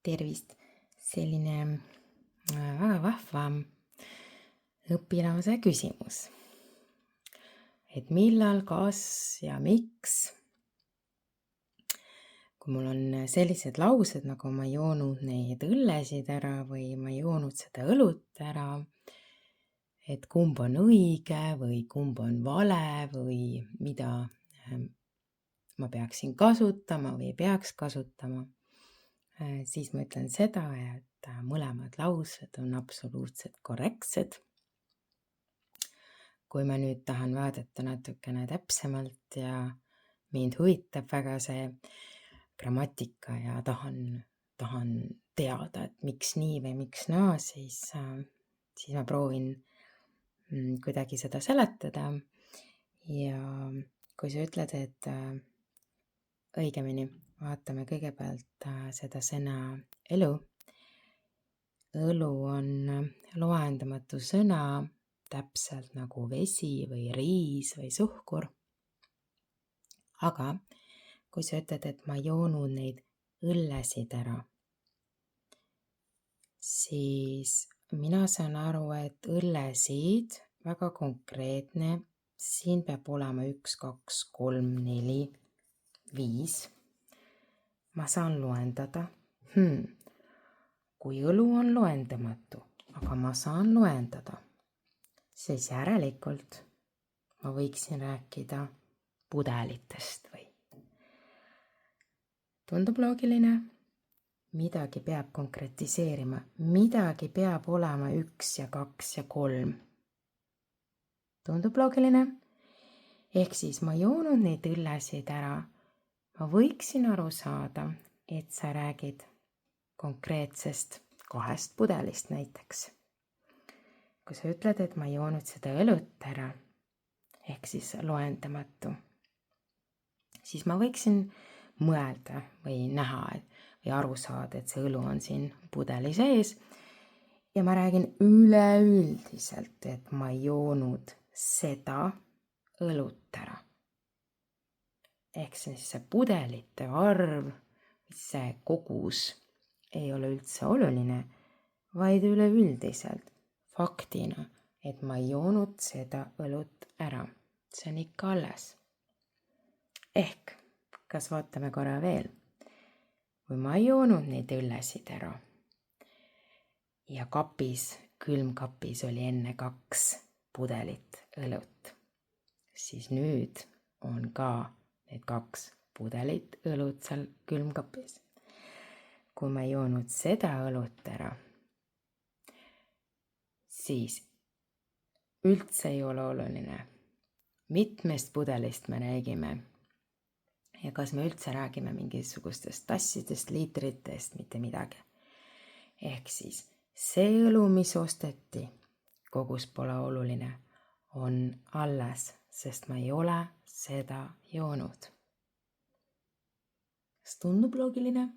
Tervist! Selline väga vahva õpilase küsimus. Et millal, kas ja miks? Kui mul on sellised laused, nagu ma ei joonud neid õllesid ära või ma ei joonud seda õlut ära, et kumb on õige või kumb on vale või mida ma peaksin kasutama või ei peaks kasutama, siis ma ütlen seda, et mõlemad laused on absoluutselt korrektsed. Kui ma nüüd tahan vaadata natukene täpsemalt ja mind huvitab väga see grammatika ja tahan teada, et miks nii või miks naa, siis ma proovin kuidagi seda seletada. Ja kui sa ütled, et õigemini vaatame kõigepealt seda sõna elu. Õlu on loendamatu sõna, täpselt nagu vesi või riis või suhkur. Aga kui sa ütled, et ma ei joonud neid õllesid ära, siis mina saan aru, et õllesid, väga konkreetne, siin peab olema 1, 2, 3, 4, 5. Ma saan loendada. Kui õlu on loendamatu, aga ma saan loendada, siis järelikult ma võiksin rääkida pudelitest või. Tundub loogiline? Midagi peab konkretiseerima, midagi peab olema 1 ja 2 ja 3. Tundub loogiline? Ehk siis ma joonud neid õllesid ära. Ma võiksin aru saada, et sa räägid konkreetsest 2 pudelist näiteks. Kui sa ütled, et ma joonud seda õlut ära, ehk siis loendamatu, siis ma võiksin mõelda või näha või aru saada, et see õlu on siin pudeli sees. Ja ma räägin üleüldiselt, et ma joonud seda õlut ära. Ehk siis see pudelite arv, see kogus ei ole üldse oluline, vaid üleüldiselt faktina, et ma ei joonud seda õlut ära. See on ikka alles. Ehk, kas vaatame korra veel? Kui ma ei joonud neid õllesid ära ja külmkapis oli enne 2 pudelit õlut, siis nüüd on ka need 2 pudelit õlut seal külmkapis. Kui ma ei joonud seda õlut ära, siis üldse ei ole oluline, mitmest pudelist me räägime ja kas me üldse räägime mingisugustest tassidest, liitritest, mitte midagi. Ehk siis see õlu, mis osteti, kogus pole oluline, on alles, sest ma ei ole seda joonud. Kas tundub loogiline?